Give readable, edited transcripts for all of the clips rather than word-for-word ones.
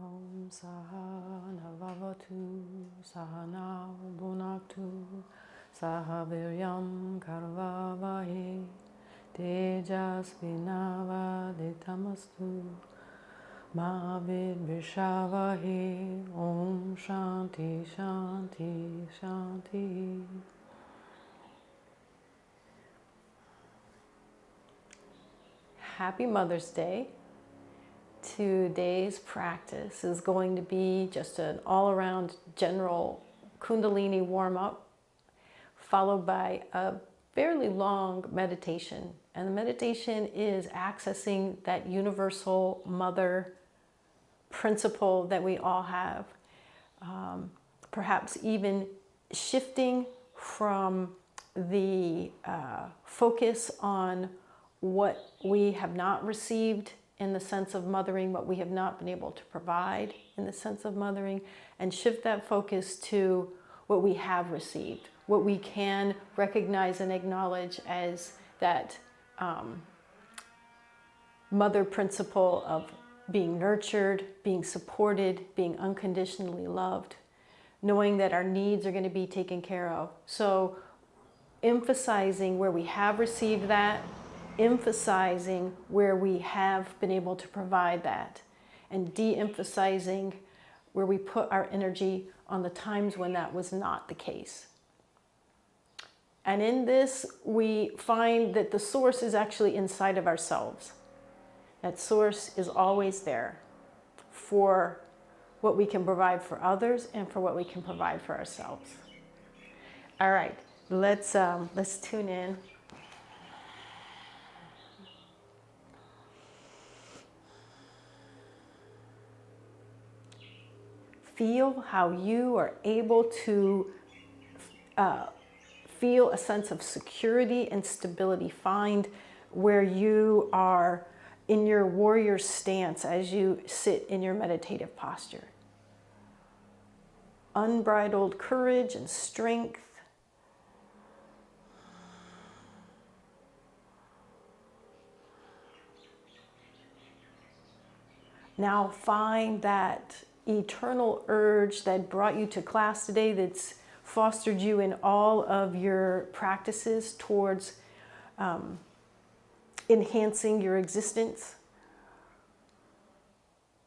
Om Sahana Vavatu Sahana Bhunaktu Sahaviryam Karvavahe Tejasvinavaditamastu Ma Vidvishavahe. Om Shanti Shanti Shanti. Happy Mother's Day. Today's practice is going to be just an all-around general Kundalini warm-up, followed by a fairly long meditation. And the meditation is accessing that universal mother principle that we all have. Perhaps even shifting from the focus on what we have not received in the sense of mothering, what we have not been able to provide in the sense of mothering, and shift that focus to what we have received, what we can recognize and acknowledge as that mother principle of being nurtured, being supported, being unconditionally loved, knowing that our needs are going to be taken care of. So emphasizing where we have received that, emphasizing where we have been able to provide that, and de-emphasizing where we put our energy on the times when that was not the case. And in this, we find that the source is actually inside of ourselves. That source is always there for what we can provide for others and for what we can provide for ourselves. All right, let's tune in. Feel how you are able to feel a sense of security and stability. Find where you are in your warrior stance as you sit in your meditative posture. Unbridled courage and strength. Now find that eternal urge that brought you to class today, that's fostered you in all of your practices towards enhancing your existence.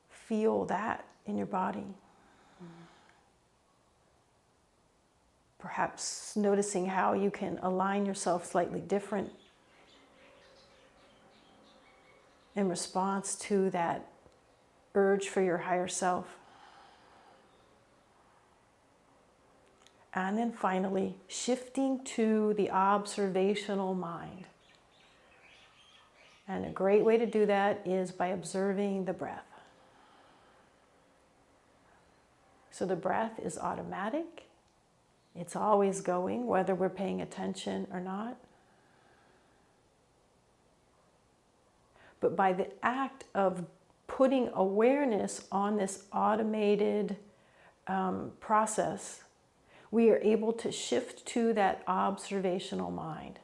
Feel that in your body. Perhaps noticing how you can align yourself slightly different in response to that urge for your higher self. And then finally, shifting to the observational mind. And a great way to do that is by observing the breath. So the breath is automatic. It's always going, whether we're paying attention or not. But by the act of putting awareness on this automated process, we are able to shift to that observational mind.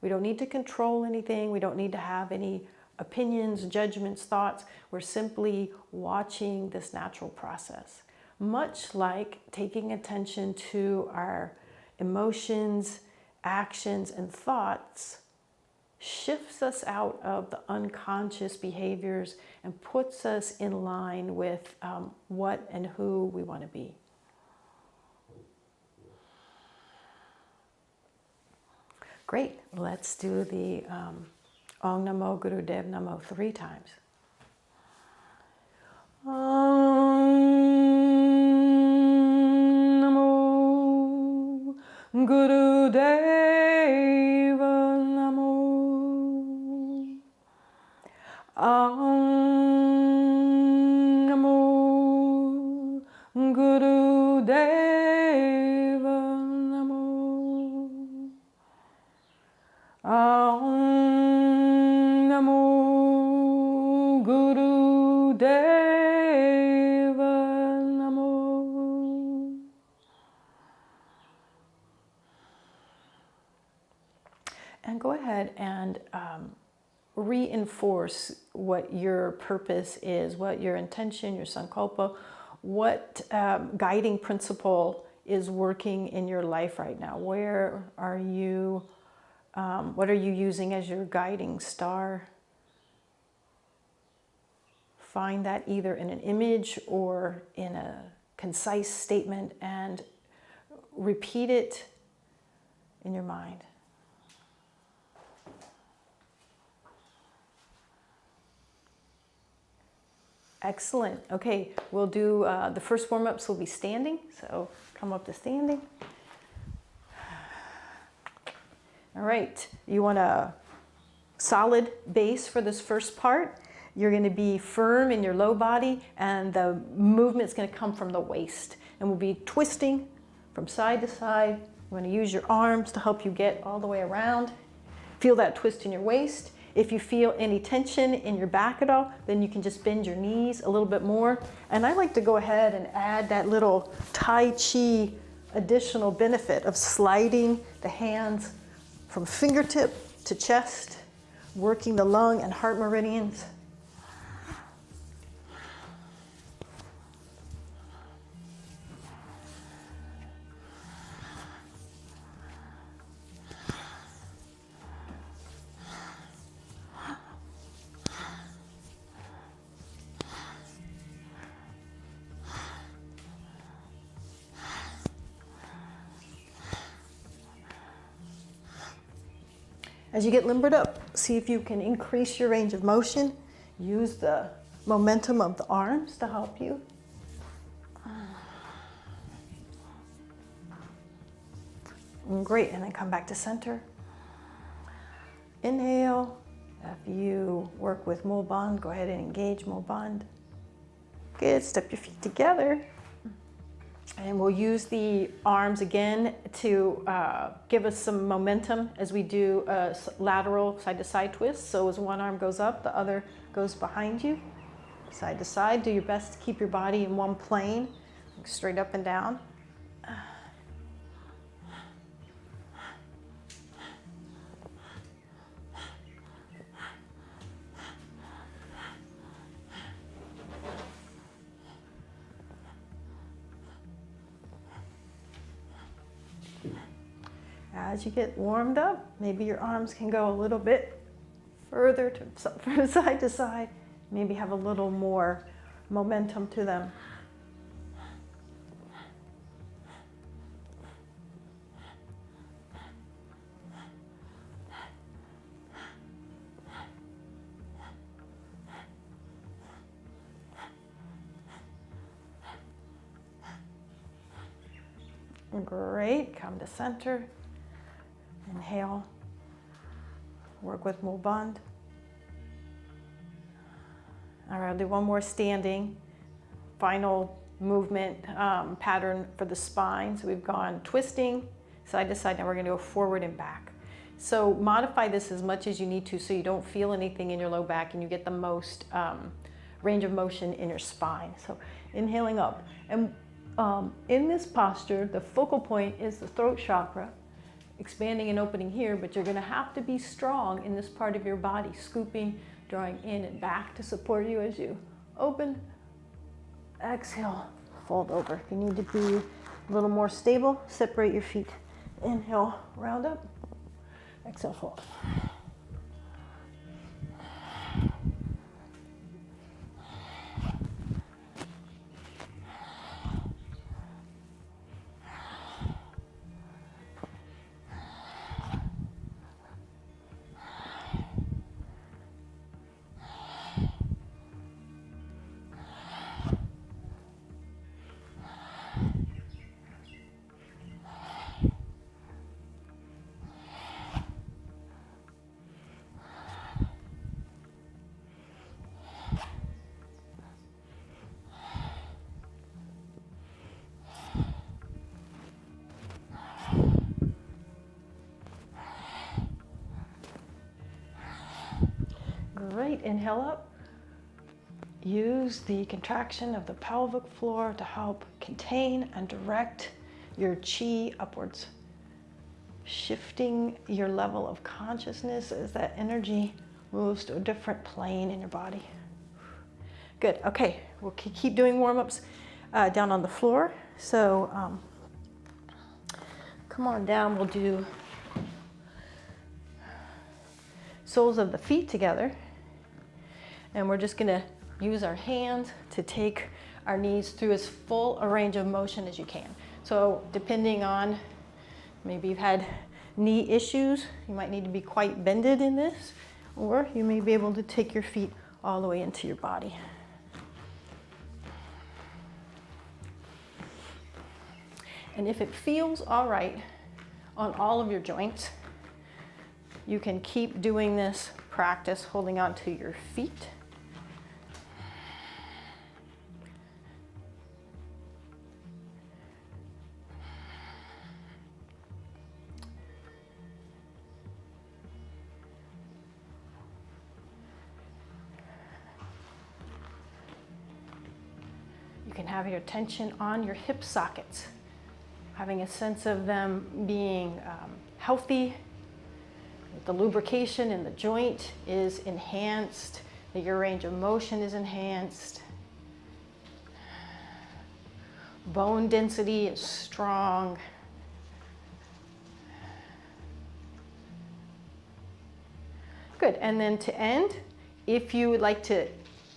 We don't need to control anything. We don't need to have any opinions, judgments, thoughts. We're simply watching this natural process. Much like taking attention to our emotions, actions, and thoughts shifts us out of the unconscious behaviors and puts us in line with what and who we want to be. Great, let's do the Om Namo Guru Dev Namo 3 times. Om Namo Guru Dev Namo. Om Namo Guru Dev Namo. Om Namo Guru Dev Namo. And go ahead and reinforce what your purpose is, what your intention, your sankalpa, what guiding principle is working in your life right now. Where are you, what are you using as your guiding star? Find that either in an image or in a concise statement and repeat it in your mind. Excellent. Okay, we'll do the first warm-ups will be standing. So come up to standing. All right, you want a solid base for this first part. You're going to be firm in your low body, and the movement's going to come from the waist. And we'll be twisting from side to side. You want to use your arms to help you get all the way around. Feel that twist in your waist. If you feel any tension in your back at all, then you can just bend your knees a little bit more. And I like to go ahead and add that little Tai Chi additional benefit of sliding the hands from fingertip to chest, working the lung and heart meridians. As you get limbered up, see if you can increase your range of motion. Use the momentum of the arms to help you. Great, and then come back to center. Inhale. If you work with Mo Band, go ahead and engage Mo Band. Good, step your feet together. And we'll use the arms again to give us some momentum as we do a lateral side-to-side twist. So as one arm goes up, the other goes behind you. Side to side, do your best to keep your body in one plane, straight up and down. As you get warmed up, maybe your arms can go a little bit further from side to side. Maybe have a little more momentum to them. Great, come to center. Inhale, work with Mo Band. All right, I'll do one more standing. Final movement pattern for the spine. So we've gone twisting, side to side. Now we're gonna go forward and back. So modify this as much as you need to so you don't feel anything in your low back and you get the most range of motion in your spine. So inhaling up. And in this posture, the focal point is the throat chakra. Expanding and opening here, but you're going to have to be strong in this part of your body, scooping, drawing in and back to support you as you open, exhale, fold over. If you need to be a little more stable, separate your feet. Inhale, round up, exhale, fold. Great, inhale up. Use the contraction of the pelvic floor to help contain and direct your chi upwards. Shifting your level of consciousness as that energy moves to a different plane in your body. Good, okay, we'll keep doing warm-ups down on the floor. So come on down, we'll do soles of the feet together. And we're just gonna use our hands to take our knees through as full a range of motion as you can. So depending on, maybe you've had knee issues, you might need to be quite bended in this, or you may be able to take your feet all the way into your body. And if it feels all right on all of your joints, you can keep doing this practice holding on to your feet. You can have your attention on your hip sockets, having a sense of them being healthy, that the lubrication in the joint is enhanced, that your range of motion is enhanced, bone density is strong. Good, and then to end, if you would like to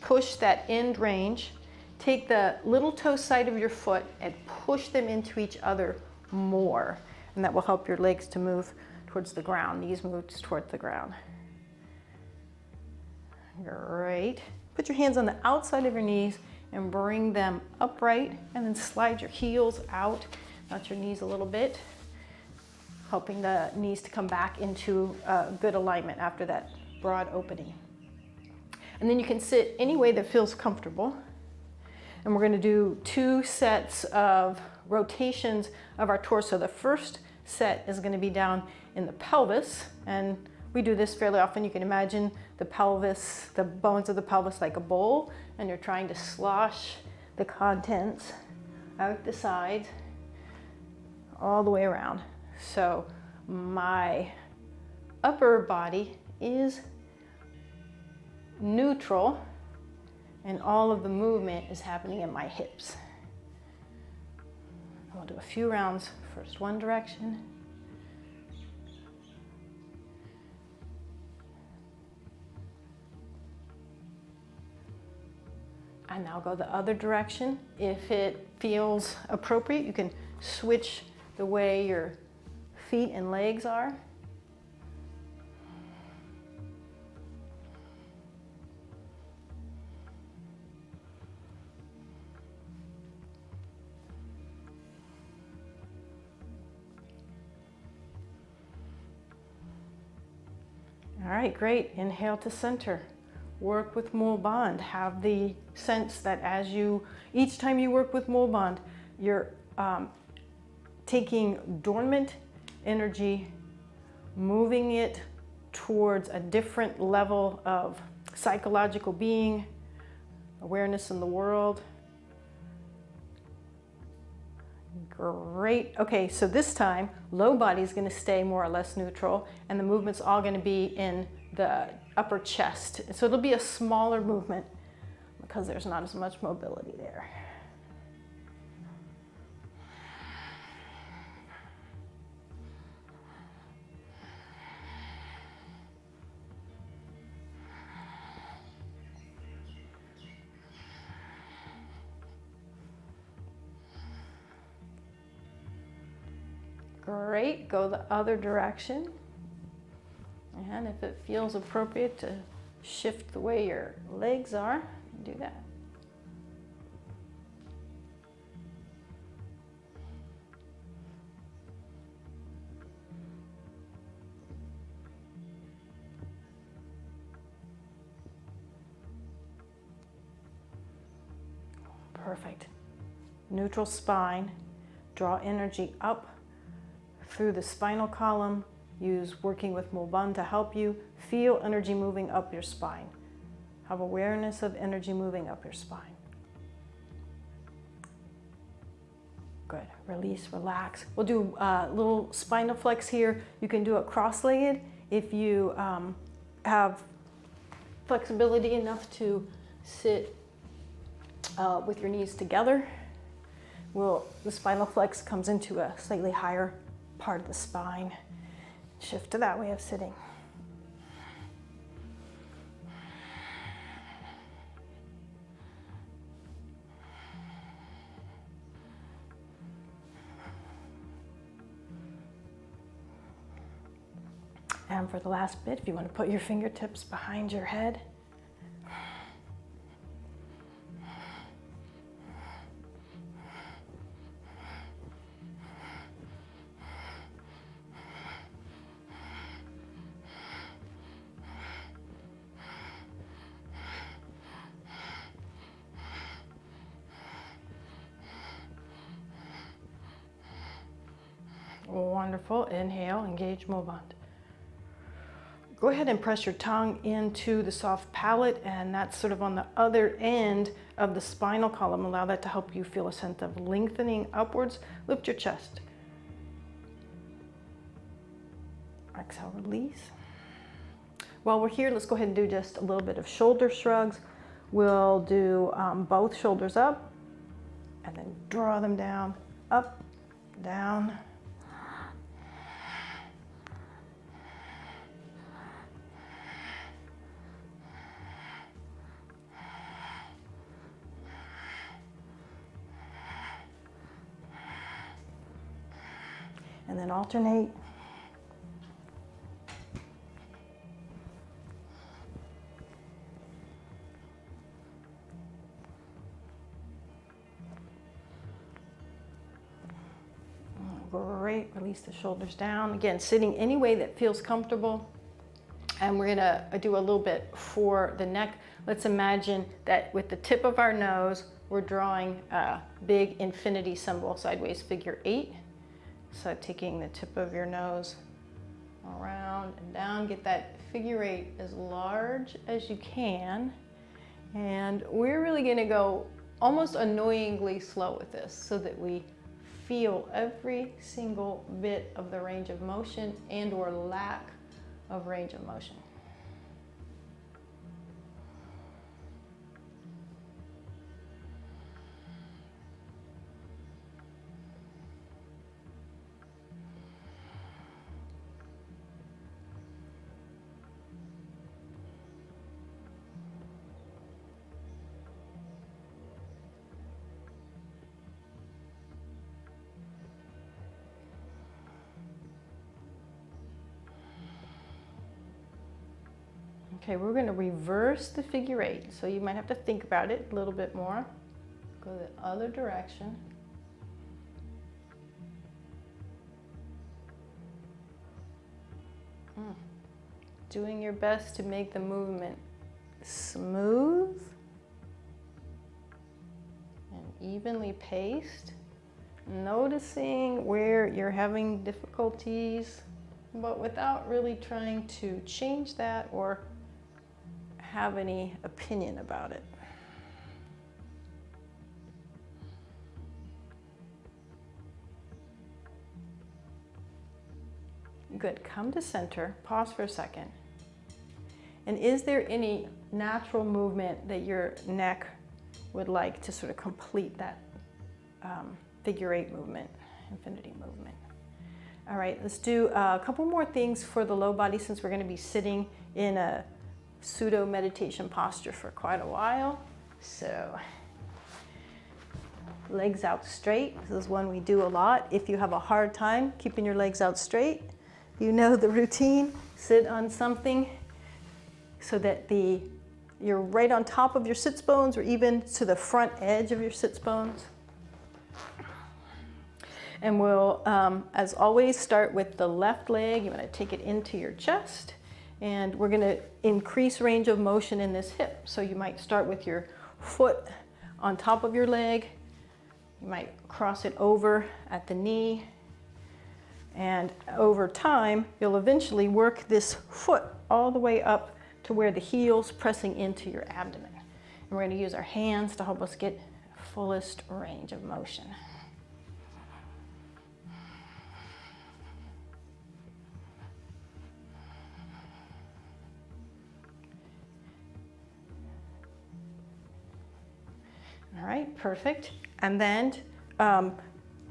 push that end range, take the little toe side of your foot and push them into each other more. And that will help your legs to move towards the ground. Knees move towards the ground. Great. Put your hands on the outside of your knees and bring them upright, and then slide your heels out your knees a little bit, helping the knees to come back into good alignment after that broad opening. And then you can sit any way that feels comfortable. And we're going to do 2 sets of rotations of our torso. The first set is going to be down in the pelvis, and we do this fairly often. You can imagine the pelvis, the bones of the pelvis like a bowl, and you're trying to slosh the contents out the sides all the way around. So my upper body is neutral, and all of the movement is happening in my hips. We'll do a few rounds, first one direction. And now go the other direction. If it feels appropriate, you can switch the way your feet and legs are. All right, great. Inhale to center. Work with Mul Band. Have the sense that each time you work with Mul Band, you're taking dormant energy, moving it towards a different level of psychological being, awareness in the world. Great. Okay, so this time, low body is going to stay more or less neutral, and the movement's all going to be in the upper chest. So it'll be a smaller movement because there's not as much mobility there. Great, go the other direction. And if it feels appropriate to shift the way your legs are, do that. Perfect. Neutral spine. Draw energy up through the spinal column. Use working with Mul Band to help you. Feel energy moving up your spine. Have awareness of energy moving up your spine. Good. Release, relax. We'll do a little spinal flex here. You can do it cross-legged if you have flexibility enough to sit with your knees together, the spinal flex comes into a slightly higher part of the spine. Shift to that way of sitting. And for the last bit, if you want to put your fingertips behind your head. Wonderful. Inhale, engage, move on. Go ahead and press your tongue into the soft palate, and that's sort of on the other end of the spinal column. Allow that to help you feel a sense of lengthening upwards. Lift your chest. Exhale, release. While we're here, let's go ahead and do just a little bit of shoulder shrugs. We'll do both shoulders up, and then draw them down, up, down. And then alternate. Great, release the shoulders down. Again, sitting any way that feels comfortable. And we're gonna do a little bit for the neck. Let's imagine that with the tip of our nose, we're drawing a big infinity symbol, sideways figure 8. So taking the tip of your nose around and down, get that figure 8 as large as you can. And we're really gonna go almost annoyingly slow with this so that we feel every single bit of the range of motion and or lack of range of motion. Okay, we're going to reverse the figure 8, so you might have to think about it a little bit more. Go the other direction. Doing your best to make the movement smooth and evenly paced. Noticing where you're having difficulties, but without really trying to change that or have any opinion about it. Good, come to center, pause for a second. And is there any natural movement that your neck would like to sort of complete that figure 8 movement, infinity movement? All right, let's do a couple more things for the low body since we're going to be sitting in a pseudo meditation posture for quite a while. So legs out straight. This is one we do a lot. If you have a hard time keeping your legs out straight, you know the routine. Sit on something so that you're right on top of your sits bones or even to the front edge of your sits bones. And we'll, as always, start with the left leg. You want to take it into your chest. And we're going to increase range of motion in this hip. So you might start with your foot on top of your leg. You might cross it over at the knee. And over time, you'll eventually work this foot all the way up to where the heel's pressing into your abdomen. And we're going to use our hands to help us get fullest range of motion. All right, perfect. And then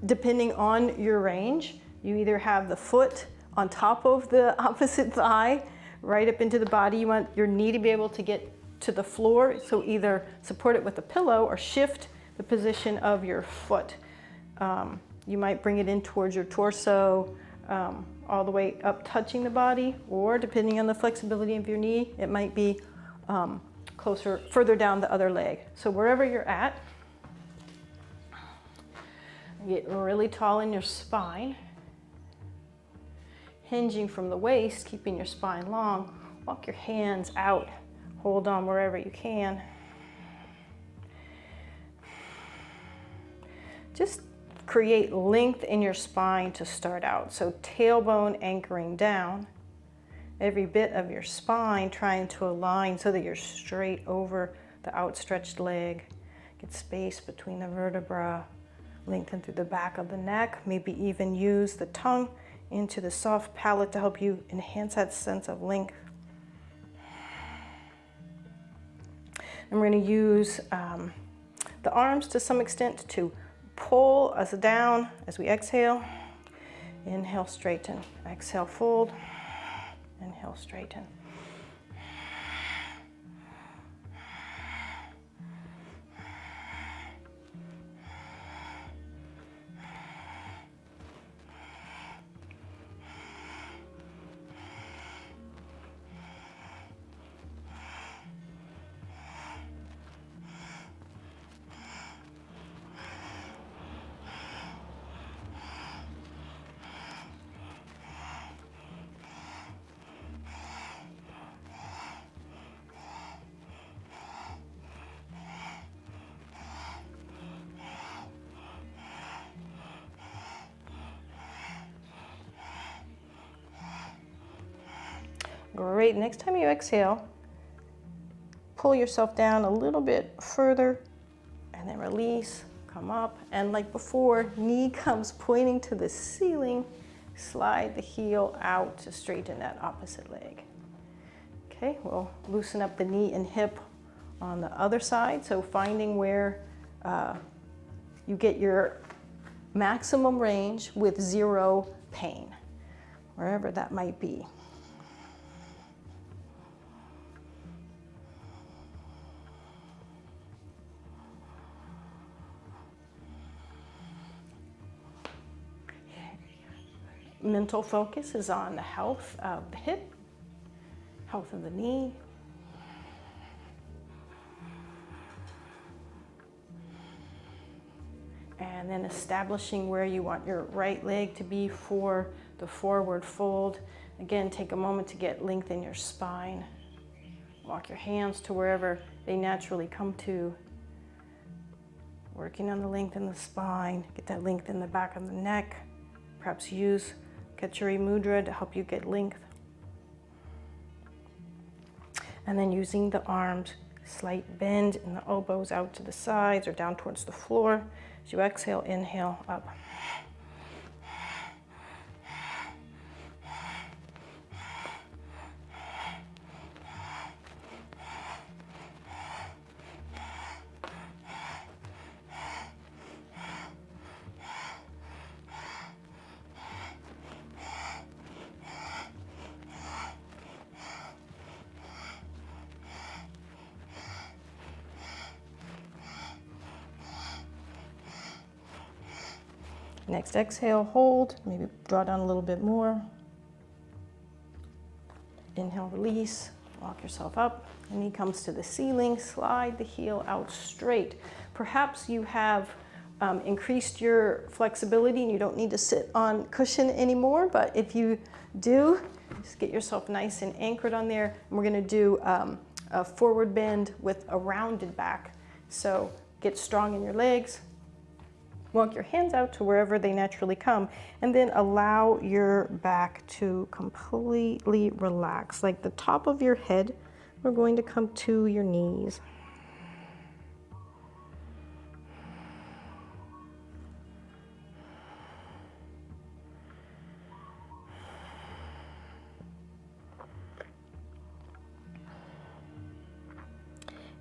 depending on your range, you either have the foot on top of the opposite thigh, right up into the body. You want your knee to be able to get to the floor, so either support it with a pillow or shift the position of your foot. You might bring it in towards your torso, all the way up touching the body, or depending on the flexibility of your knee, it might be further down the other leg. So wherever you're at, get really tall in your spine, hinging from the waist, keeping your spine long. Walk your hands out, hold on wherever you can. Just create length in your spine to start out. So tailbone anchoring down, every bit of your spine trying to align so that you're straight over the outstretched leg. Get space between the vertebra, lengthen through the back of the neck, maybe even use the tongue into the soft palate to help you enhance that sense of length. And we're going to use the arms to some extent to pull us down as we exhale. Inhale, straighten. Exhale, fold. Inhale, straighten. Great. Next time you exhale, pull yourself down a little bit further and then release, come up. And like before, knee comes pointing to the ceiling, slide the heel out to straighten that opposite leg. Okay, we'll loosen up the knee and hip on the other side. So finding where you get your maximum range with zero pain, wherever that might be. Mental focus is on the health of the hip, health of the knee. And then establishing where you want your right leg to be for the forward fold. Again, take a moment to get length in your spine. Walk your hands to wherever they naturally come to. Working on the length in the spine, get that length in the back of the neck. Perhaps use Kachuri mudra to help you get length. And then using the arms, slight bend in the elbows out to the sides or down towards the floor. As you exhale, inhale, up. Next exhale, hold, maybe draw down a little bit more. Inhale, release, walk yourself up. The knee comes to the ceiling, slide the heel out straight. Perhaps you have increased your flexibility and you don't need to sit on cushion anymore, but if you do, just get yourself nice and anchored on there. And we're gonna do a forward bend with a rounded back. So get strong in your legs. Walk your hands out to wherever they naturally come, and then allow your back to completely relax. Like the top of your head, we're going to come to your knees.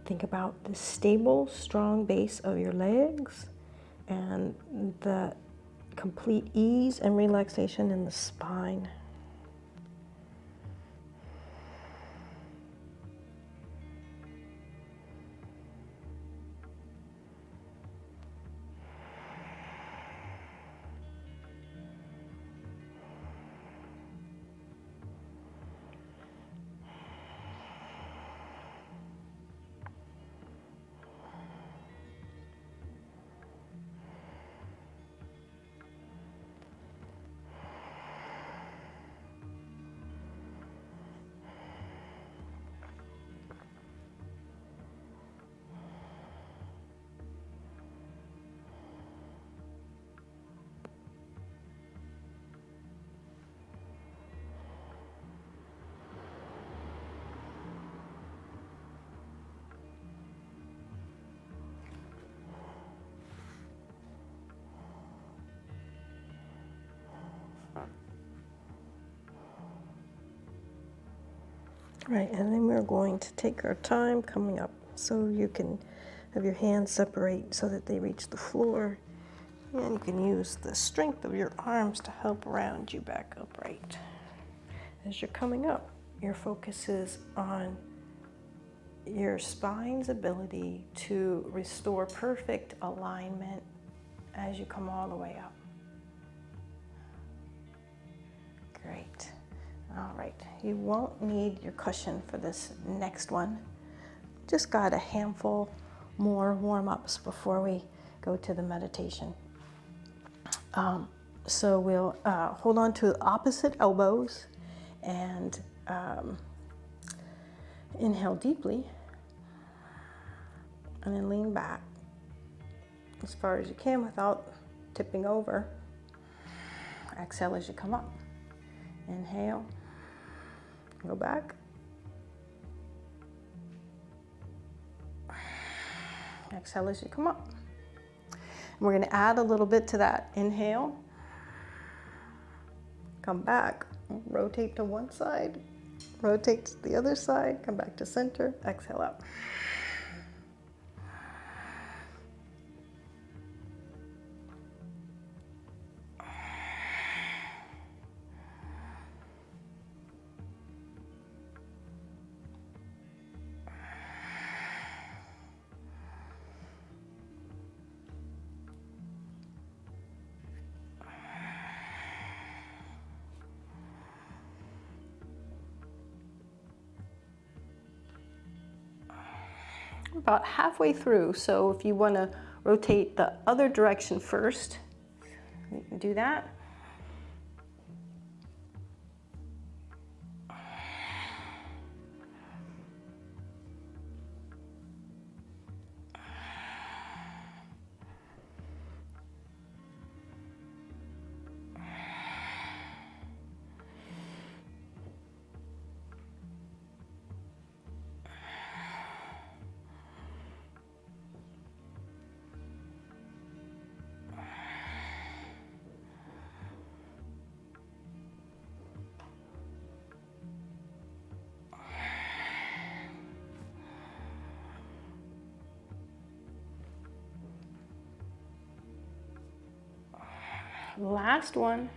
Think about the stable, strong base of your legs and the complete ease and relaxation in the spine. Right, and then we're going to take our time coming up, so you can have your hands separate so that they reach the floor, and you can use the strength of your arms to help round you back upright. As you're coming up, your focus is on your spine's ability to restore perfect alignment as you come all the way up. Great. All right, you won't need your cushion for this next one. Just got a handful more warm-ups before we go to the meditation. So we'll hold on to opposite elbows and inhale deeply, and then lean back as far as you can without tipping over. Exhale as you come up. Inhale. Go back. Exhale as you come up. And we're going to add a little bit to that. Inhale. Come back. Rotate to one side. Rotate to the other side. Come back to center. Exhale up. About halfway through, so if you want to rotate the other direction first, you can do that. Last one.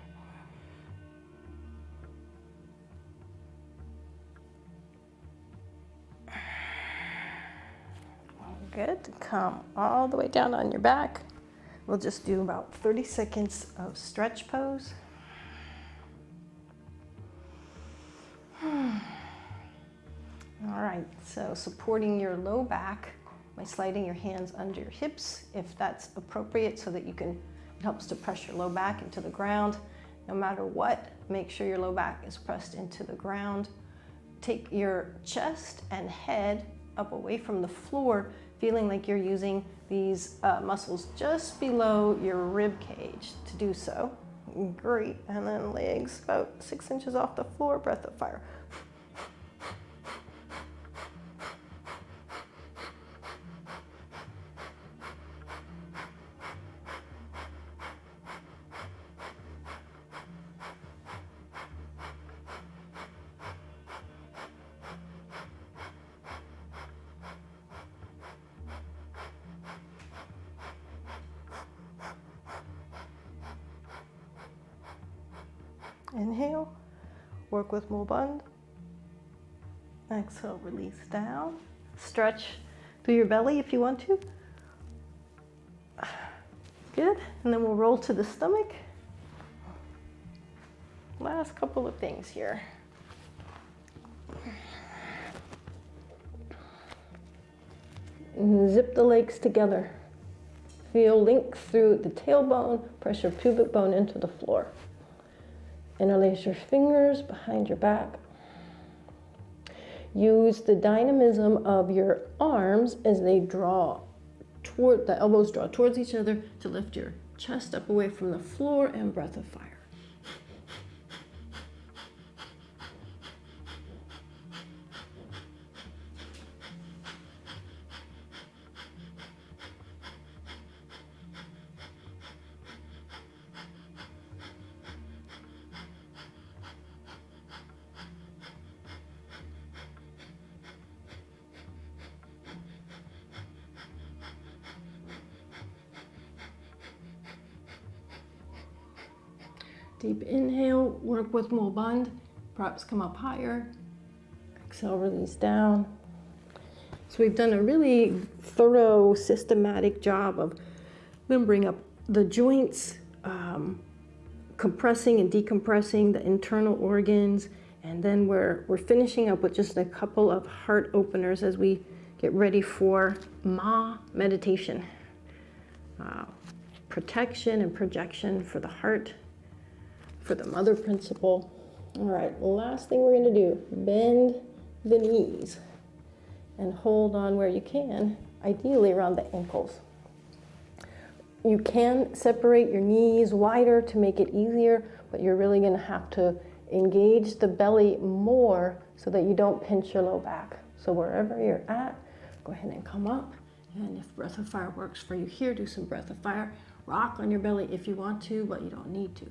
Good. Come all the way down on your back. We'll just do about 30 seconds of stretch pose. All right, so supporting your low back by sliding your hands under your hips, if that's appropriate, so that you can, it helps to press your low back into the ground. No matter what, make sure your low back is pressed into the ground. Take your chest and head up away from the floor, feeling like you're using these muscles just below your rib cage to do so. Great, and then legs about 6 inches off the floor, breath of fire. Inhale, work with Mulband. Exhale, release down. Stretch through your belly if you want to. Good, and then we'll roll to the stomach. Last couple of things here. And zip the legs together. Feel link through the tailbone, press your pubic bone into the floor. Interlace your fingers behind your back. Use the dynamism of your arms as they draw toward, the elbows draw towards each other to lift your chest up away from the floor, and breath of fire. Deep inhale, work with Mulband, perhaps come up higher. Exhale, release down. So we've done a really thorough, systematic job of limbering up the joints, compressing and decompressing the internal organs, and then we're finishing up with just a couple of heart openers as we get ready for Ma meditation. Protection and projection for the heart, for the mother principle. All right, last thing we're gonna do, bend the knees and hold on where you can, ideally around the ankles. You can separate your knees wider to make it easier, but you're really gonna have to engage the belly more so that you don't pinch your low back. So wherever you're at, go ahead and come up. And if breath of fire works for you here, do some breath of fire. Rock on your belly if you want to, but you don't need to.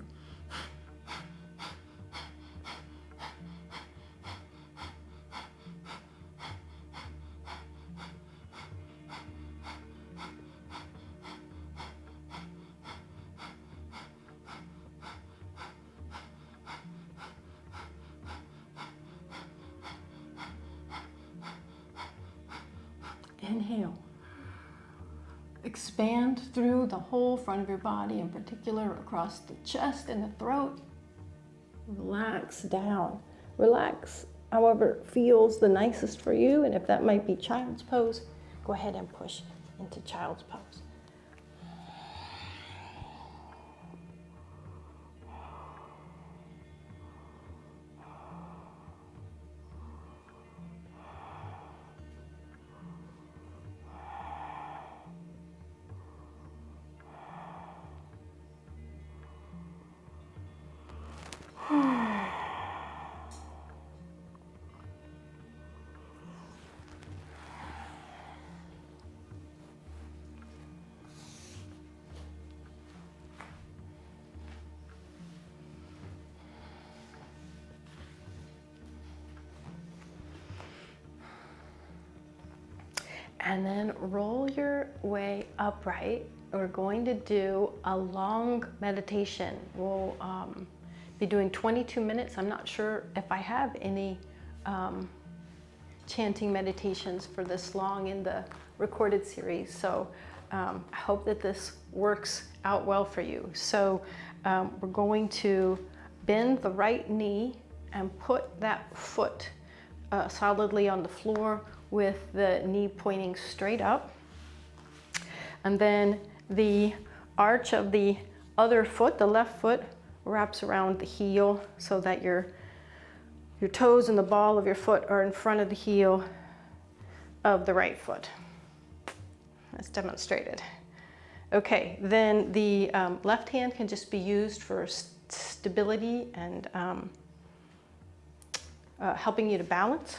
Inhale. Expand through the whole front of your body, in particular across the chest and the throat. Relax down. Relax however feels the nicest for you, and if that might be child's pose, go ahead and push into child's pose. And then roll your way upright. We're going to do a long meditation. We'll be doing 22 minutes. I'm not sure if I have any chanting meditations for this long in the recorded series. So I hope that this works out well for you. So we're going to bend the right knee and put that foot solidly on the floor with the knee pointing straight up. And then the arch of the other foot, the left foot, wraps around the heel so that your toes and the ball of your foot are in front of the heel of the right foot, as demonstrated. Okay, then the left hand can just be used for stability and helping you to balance.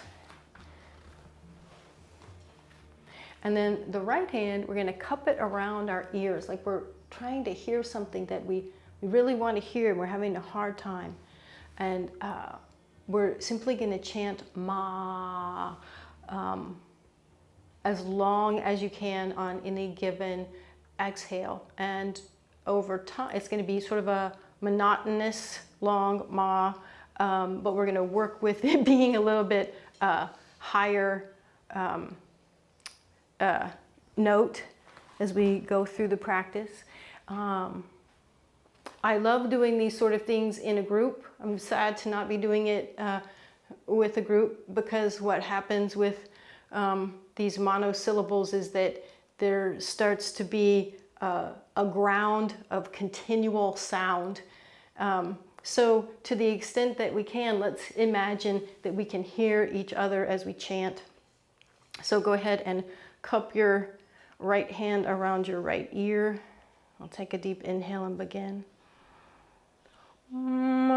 And then the right hand, we're going to cup it around our ears, like we're trying to hear something that we really want to hear and we're having a hard time. And we're simply going to chant Ma as long as you can on any given exhale. And over time, it's going to be sort of a monotonous, long ma, but we're going to work with it being a little bit higher note as we go through the practice. I love doing these sort of things in a group. I'm sad to not be doing it with a group, because what happens with these monosyllables is that there starts to be a ground of continual sound. So to the extent that we can, let's imagine that we can hear each other as we chant. So go ahead and cup your right hand around your right ear. I'll take a deep inhale and begin. Ma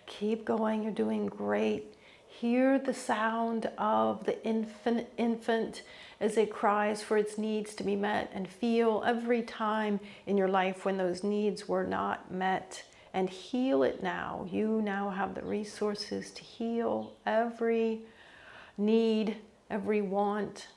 Keep going, you're doing great. Hear the sound of the infant as it cries for its needs to be met, and feel every time in your life when those needs were not met, and heal it now. You now have the resources to heal every need, every want.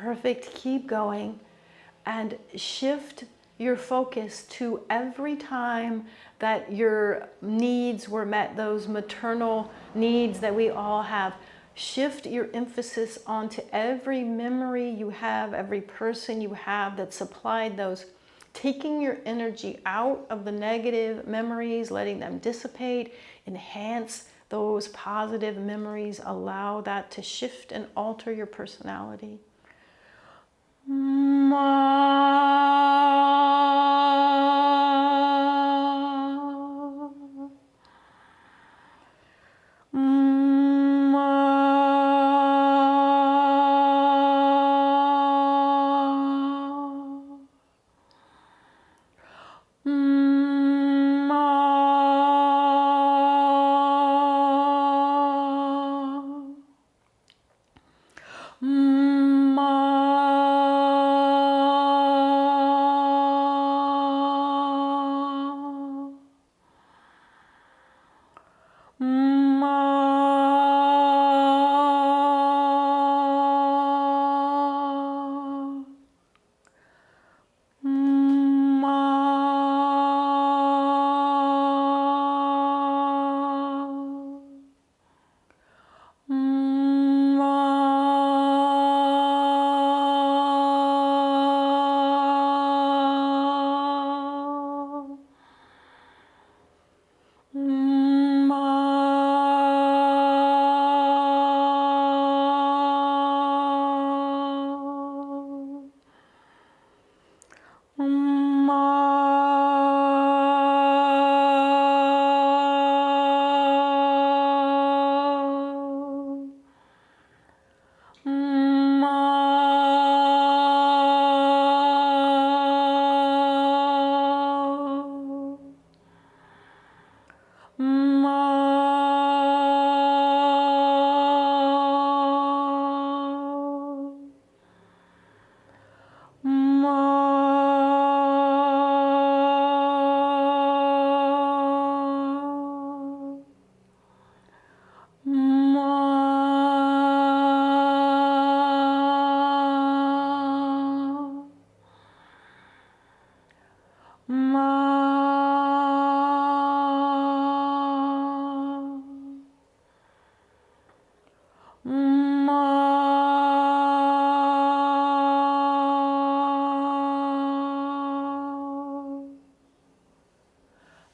Perfect. Keep going and shift your focus to every time that your needs were met, those maternal needs that we all have. Shift your emphasis onto every memory you have, every person you have that supplied those, taking your energy out of the negative memories, letting them dissipate, enhance those positive memories, allow that to shift and alter your personality.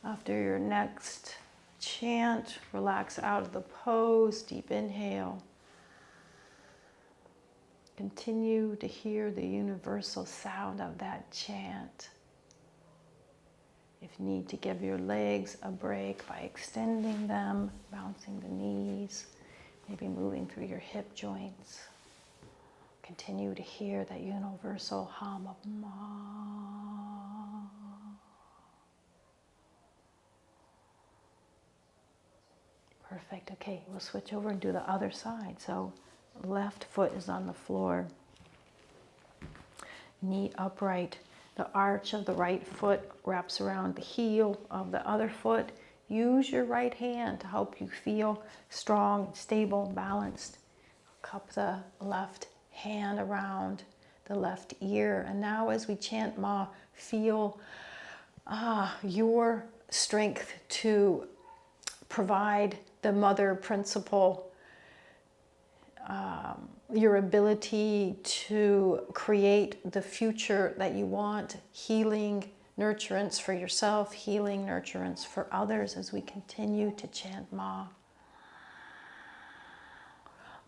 After your next chant, relax out of the pose, deep inhale. Continue to hear the universal sound of that chant. If you need to give your legs a break by extending them, bouncing the knees, maybe moving through your hip joints. Continue to hear that universal hum of Ma. Perfect. Okay, we'll switch over and do the other side. So left foot is on the floor. Knee upright. The arch of the right foot wraps around the heel of the other foot. Use your right hand to help you feel strong, stable, balanced. Cup the left hand around the left ear. And now as we chant Ma, feel your strength to provide the mother principle, your ability to create the future that you want, healing, nurturance for yourself, healing, nurturance for others as we continue to chant Ma.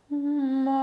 Ma.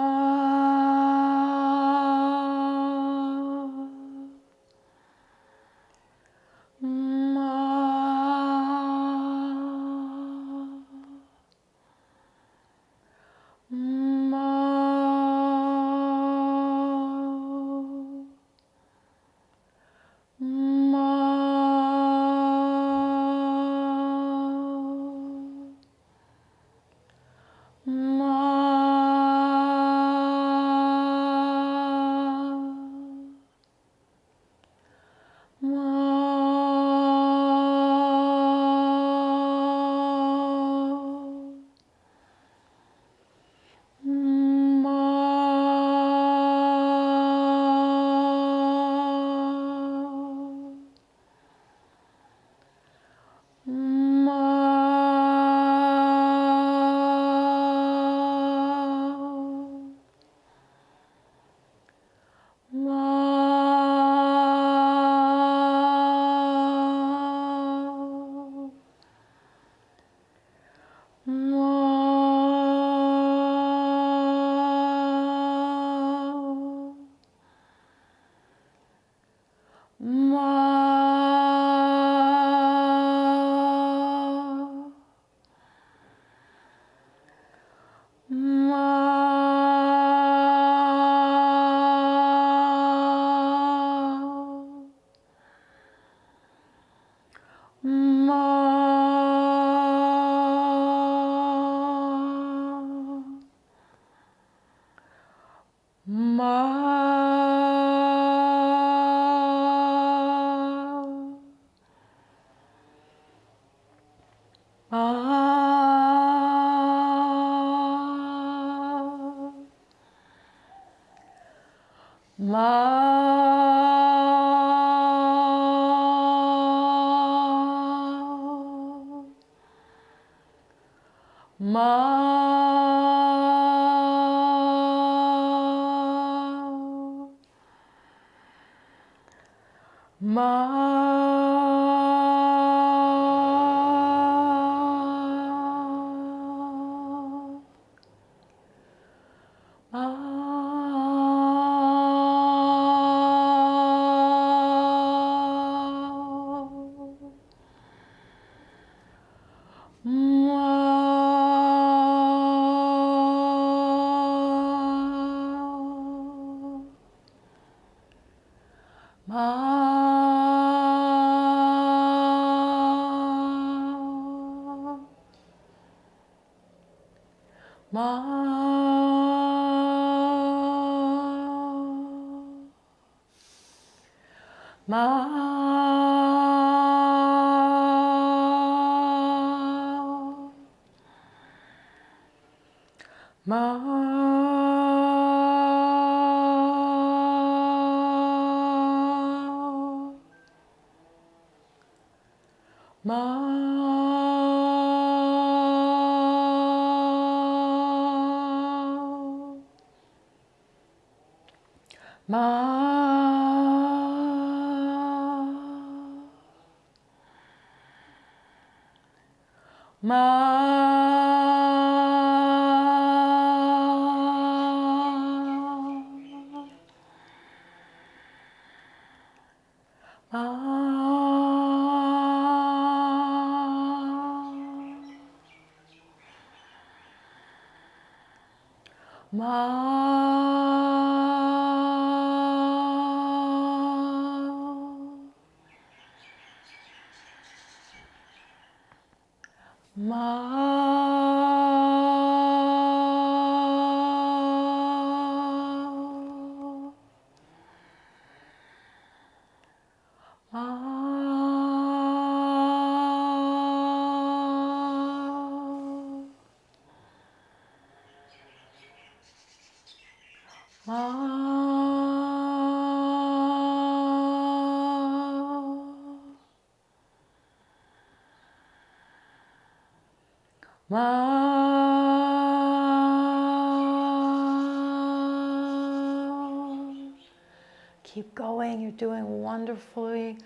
Keep going, you're doing wonderfully.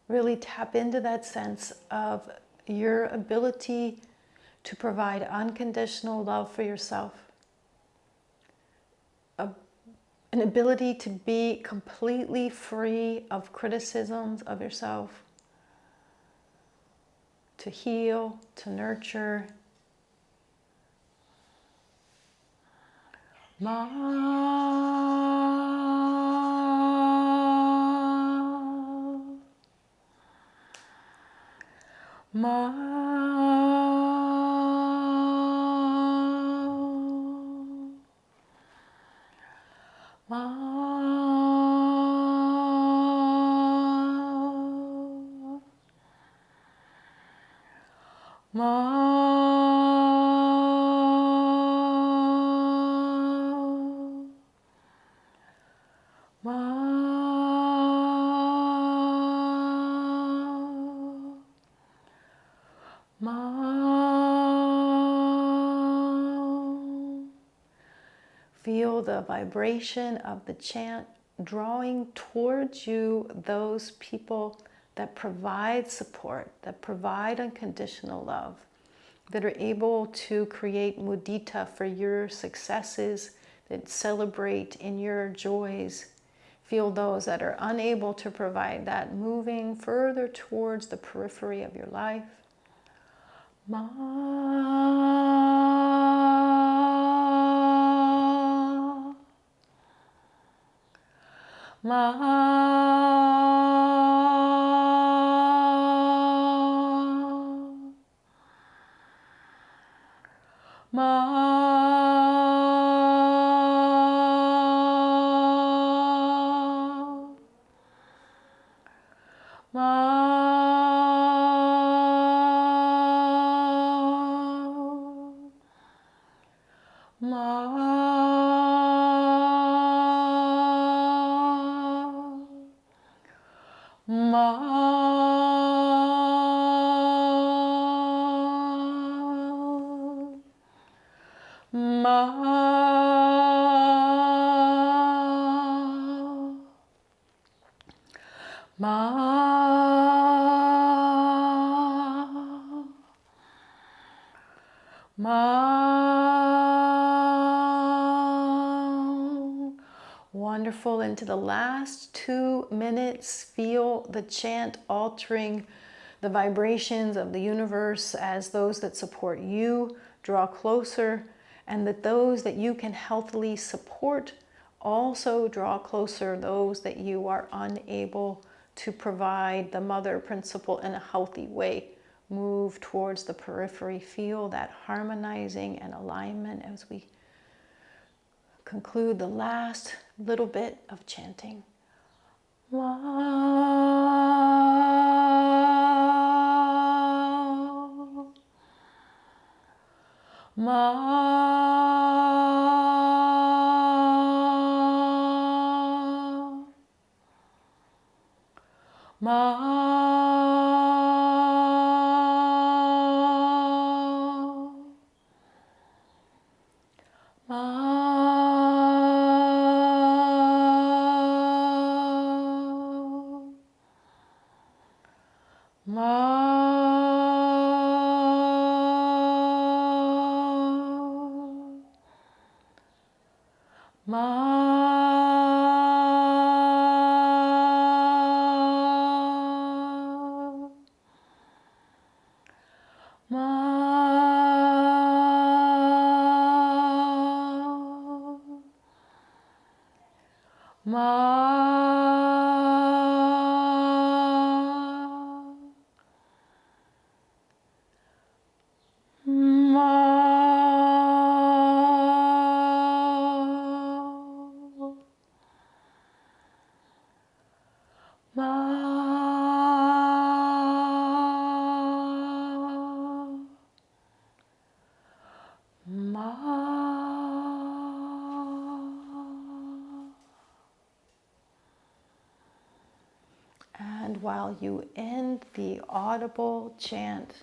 Really tap into that sense of your ability to provide unconditional love for yourself. An ability to be completely free of criticisms of yourself. To heal, to nurture. Feel the vibration of the chant drawing towards you those people that provide support, that provide unconditional love, that are able to create mudita for your successes, that celebrate in your joys. Feel those that are unable to provide that moving further towards the periphery of your life. Wonderful. Into the last 2 minutes, feel the chant altering the vibrations of the universe as those that support you draw closer, and that those that you can healthily support also draw closer those that you are unable to provide the mother principle in a healthy way. Move towards the periphery. Feel that harmonizing and alignment as we conclude the last little bit of chanting. Ma And while you end the audible chant,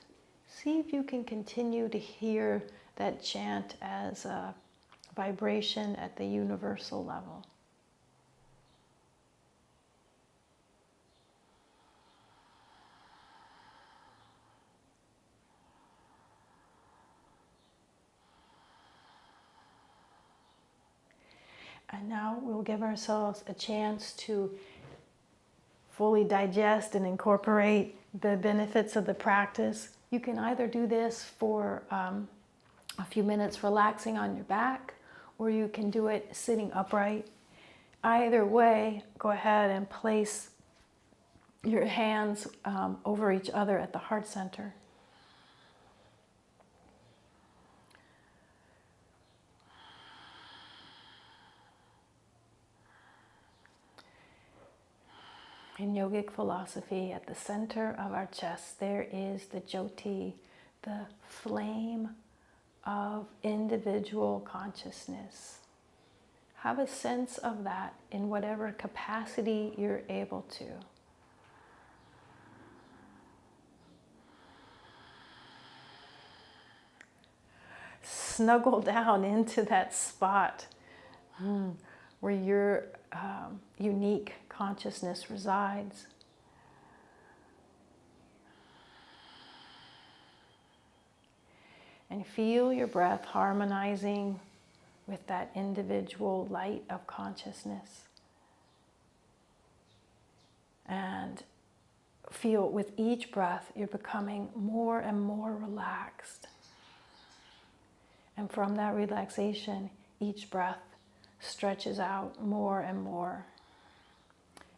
see if you can continue to hear that chant as a vibration at the universal level. And now we'll give ourselves a chance to fully digest and incorporate the benefits of the practice. You can either do this for a few minutes relaxing on your back, or you can do it sitting upright. Either way, go ahead and place your hands over each other at the heart center. In yogic philosophy, at the center of our chest, there is the Jyoti, the flame of individual consciousness. Have a sense of that in whatever capacity you're able to. Snuggle down into that spot where your unique consciousness resides. And feel your breath harmonizing with that individual light of consciousness. And feel with each breath you're becoming more and more relaxed. And from that relaxation, each breath stretches out more and more.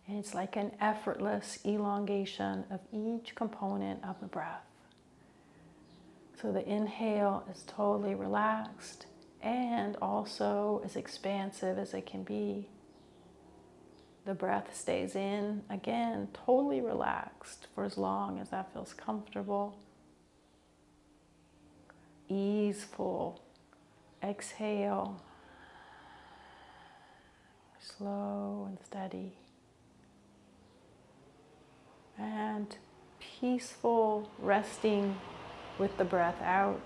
And it's like an effortless elongation of each component of the breath. So the inhale is totally relaxed and also as expansive as it can be. The breath stays in, again, totally relaxed for as long as that feels comfortable. Easeful. Exhale. Slow and steady. And peaceful resting with the breath out.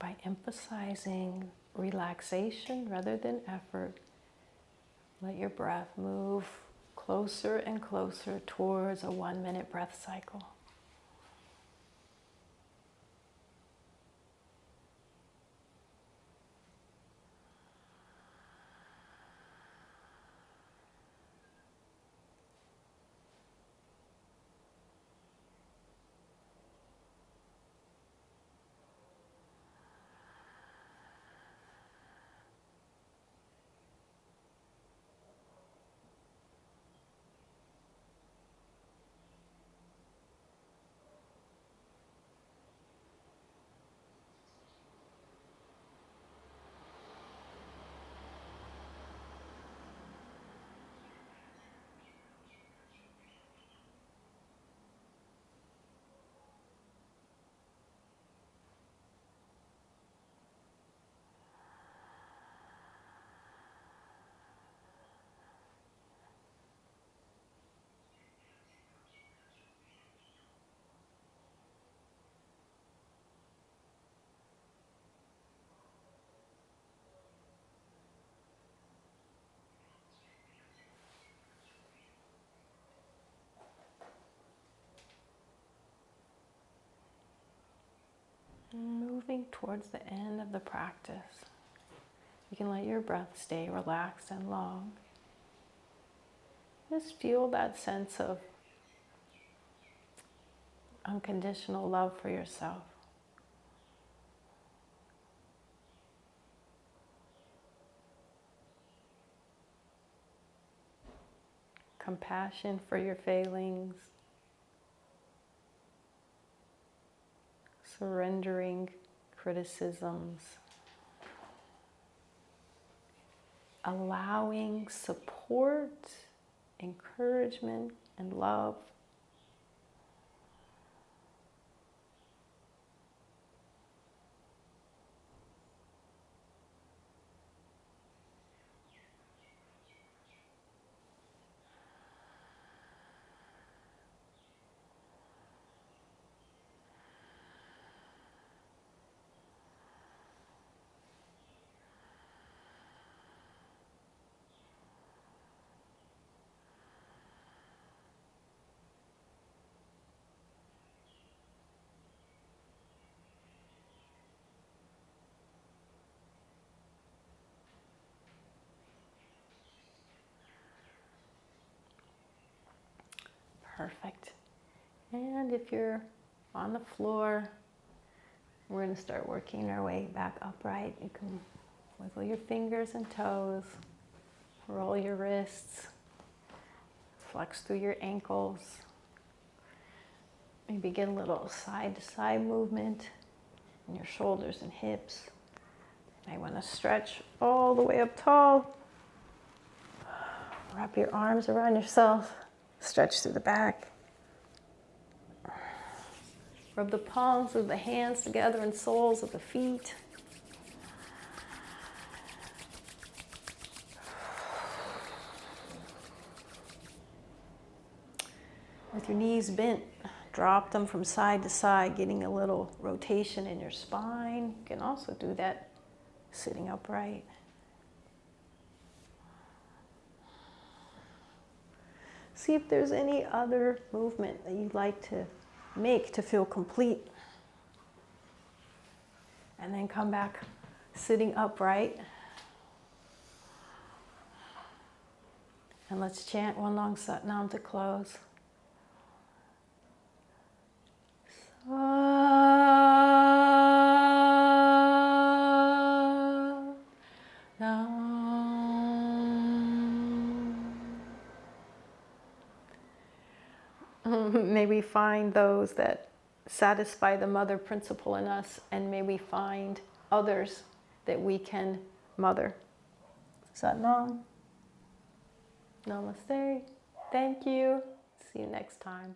By emphasizing relaxation rather than effort, let your breath move closer and closer towards a 1-minute breath cycle. Moving towards the end of the practice, you can let your breath stay relaxed and long. Just feel that sense of unconditional love for yourself. Compassion for your failings. Surrendering criticisms. Allowing support, encouragement, and love. Perfect. And if you're on the floor, we're going to start working our way back upright. You can wiggle your fingers and toes, roll your wrists, flex through your ankles. Maybe get a little side-to-side movement in your shoulders and hips. I want to stretch all the way up tall. Wrap your arms around yourself. Stretch through the back. Rub the palms of the hands together and soles of the feet. With your knees bent, drop them from side to side, getting a little rotation in your spine. You can also do that sitting upright. See if there's any other movement that you'd like to make to feel complete. And then come back sitting upright. And let's chant one long Sat Nam to close. May we find those that satisfy the mother principle in us, and may we find others that we can mother. Sat Nam. Namaste. Thank you. See you next time.